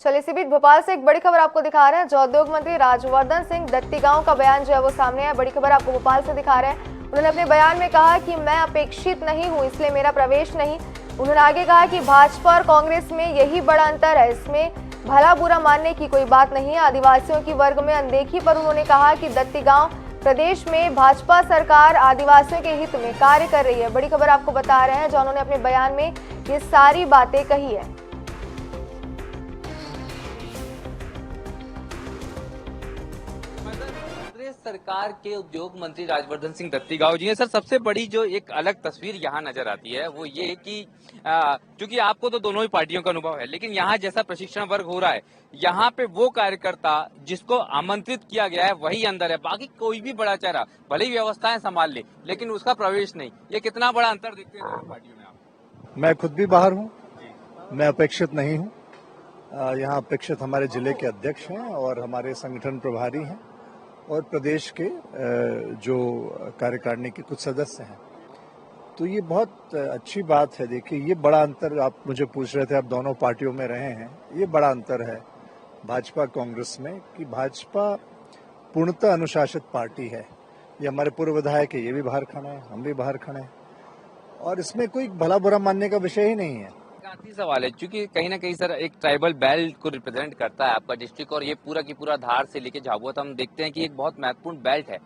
चलिए इसी बीच भोपाल से एक बड़ी खबर आपको दिखा रहे हैं। जो उद्योग मंत्री राजवर्धन सिंह दत्तीगांव का बयान जो है वो सामने है। बड़ी खबर आपको भोपाल से दिखा रहे हैं। उन्होंने अपने बयान में कहा कि मैं अपेक्षित नहीं हूं, इसलिए मेरा प्रवेश नहीं। उन्होंने आगे कहा कि भाजपा और कांग्रेस में यही बड़ा अंतर है, इसमें भला बुरा मानने की कोई बात नहीं है। आदिवासियों की वर्ग में अनदेखी पर उन्होंने कहा कि दत्तीगांव प्रदेश में भाजपा सरकार आदिवासियों के हित में कार्य कर रही है। बड़ी खबर आपको बता रहे हैं जो उन्होंने अपने बयान में ये सारी बातें कही है। सरकार के उद्योग मंत्री राजवर्धन सिंह दत्तीगांव जी हैं। सर, सबसे बड़ी जो एक अलग तस्वीर यहाँ नजर आती है वो ये कि क्योंकि आपको तो दोनों ही पार्टियों का अनुभव है, लेकिन यहाँ जैसा प्रशिक्षण वर्ग हो रहा है, यहाँ पे वो कार्यकर्ता जिसको आमंत्रित किया गया है वही अंदर है, बाकी कोई भी बड़ा चेहरा भले ही व्यवस्थाएं संभाल ले लेकिन उसका प्रवेश नहीं। ये कितना बड़ा अंतर देखते हैं दोनों पार्टियों में आप? मैं खुद भी बाहर हूँ, मैं अपेक्षित नहीं हूँ। यहाँ अपेक्षित हमारे जिले के अध्यक्ष हैं और हमारे संगठन प्रभारी हैं और प्रदेश के जो कार्यकारिणी के कुछ सदस्य हैं। तो ये बहुत अच्छी बात है। देखिए, ये बड़ा अंतर आप मुझे पूछ रहे थे, आप दोनों पार्टियों में रहे हैं, ये बड़ा अंतर है भाजपा कांग्रेस में कि भाजपा पूर्णतः अनुशासित पार्टी है। ये हमारे पूर्व विधायक है, ये भी बाहर खड़े हैं, हम भी बाहर खड़े हैं और इसमें कोई भला बुरा मानने का विषय ही नहीं है। आखिरी सवाल है, क्योंकि कहीं ना कहीं सर एक ट्राइबल बेल्ट को रिप्रेजेंट करता है आपका डिस्ट्रिक्ट और ये पूरा की पूरा धार से लेके झाबुआ तक हम देखते हैं कि एक बहुत महत्वपूर्ण बेल्ट है।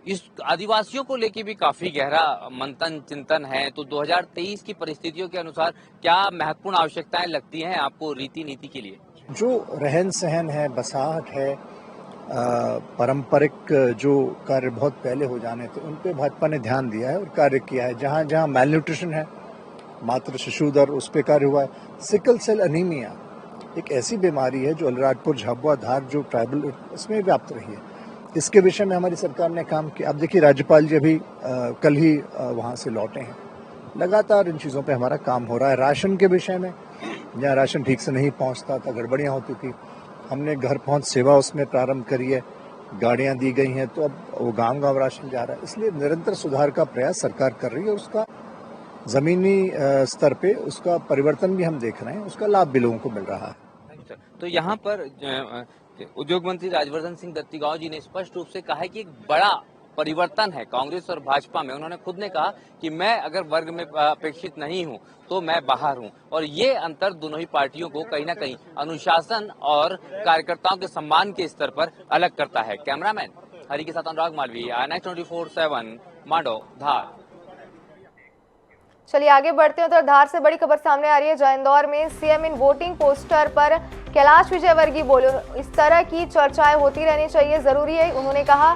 इस आदिवासियों को लेके भी काफी गहरा मंथन चिंतन है। तो 2023 की परिस्थितियों के अनुसार क्या महत्वपूर्ण आवश्यकताएं लगती हैं आपको रीति नीति के लिए? जो रहन सहन है, बसाहट है, पारंपरिक जो कार्य बहुत पहले हो जाने थे उन पे भाजपा ने ध्यान दिया है और कार्य किया है। जहाँ जहाँ मैल न्यूट्रिशन है, मातृ शिशु दर, उस पर कार्य हुआ है। सिकल सेल अनीमिया एक ऐसी बीमारी है जो अलीराजपुर, झाबुआ, धार जो ट्राइबल इसमें व्याप्त रही है। इसके विषय में हमारी सरकार ने काम किया। अब देखिए, राज्यपाल जी अभी कल ही वहाँ से लौटे हैं। लगातार इन चीज़ों पे हमारा काम हो रहा है। राशन के विषय में, जहाँ राशन ठीक से नहीं पहुँचता था, गड़बड़ियाँ होती थी, हमने घर पहुँच सेवा उसमें प्रारंभ करी है, गाड़ियाँ दी गई हैं, तो अब वो गाँव गाँव राशन जा रहा है। इसलिए निरंतर सुधार का प्रयास सरकार कर रही है और उसका जमीनी स्तर पे उसका परिवर्तन भी हम देख रहे हैं, उसका लाभ भी लोगों को मिल रहा है। तो यहाँ पर उद्योग मंत्री राजवर्धन सिंह दत्तीगांव जी ने स्पष्ट रूप से कहा है कि एक बड़ा परिवर्तन है कांग्रेस और भाजपा में। उन्होंने खुद ने कहा कि मैं अगर वर्ग में अपेक्षित नहीं हूं तो मैं बाहर हूं, और ये अंतर दोनों ही पार्टियों को कहीं ना कहीं अनुशासन और कार्यकर्ताओं के सम्मान के स्तर पर अलग करता है। कैमरामैन हरि के साथ अनुराग मालवीय, INX 24/7, मांडव, धार। चलिए आगे बढ़ते हैं। तो धार से बड़ी खबर सामने आ रही है। जहां इंदौर में सीएम इन वोटिंग पोस्टर पर कैलाश विजयवर्गीय बोले, इस तरह की चर्चाएं होती रहनी चाहिए, जरूरी है। उन्होंने कहा,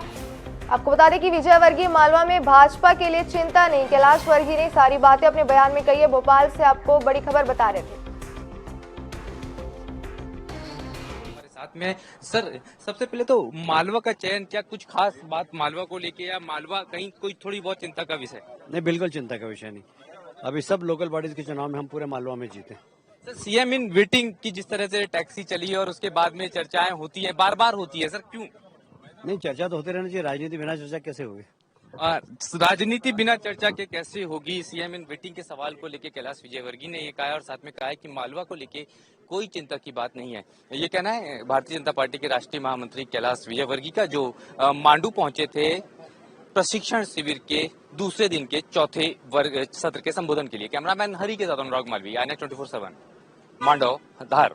आपको बता दें कि विजयवर्गीय मालवा में भाजपा के लिए चिंता नहीं। कैलाश वर्गीय ने सारी बातें अपने बयान में कही है। भोपाल से आपको बड़ी खबर बता रहे थे। साथ में सर, सबसे पहले तो मालवा का चयन, क्या कुछ खास बात मालवा को लेके, या मालवा कहीं कोई थोड़ी बहुत चिंता का विषय? नहीं, बिल्कुल चिंता का विषय नहीं। अभी सब लोकल बॉडीज के चुनाव में हम पूरे मालवा में जीते। सर, सीएम इन वेटिंग की जिस तरह से टैक्सी चली है और उसके बाद में चर्चाएं होती है, बार बार होती है, सर क्यों? नहीं, चर्चा तो होते रहना चाहिए। राजनीति बिना चर्चा कैसे होगी? राजनीति बिना चर्चा के कैसे होगी? सीएम इन वेटिंग के सवाल को लेके कैलाश विजयवर्गीय ने ये कहा और साथ में कहा है कि मालवा को लेके कोई चिंता की बात नहीं है। ये कहना है भारतीय जनता पार्टी के राष्ट्रीय महामंत्री कैलाश विजयवर्गीय का, जो मांडू पहुंचे थे प्रशिक्षण शिविर के दूसरे दिन के चौथे वर्ग सत्र के संबोधन के लिए। कैमरामैन हरि के साथ अनुराग मालवीय, INX 24/7, मांडव, धार।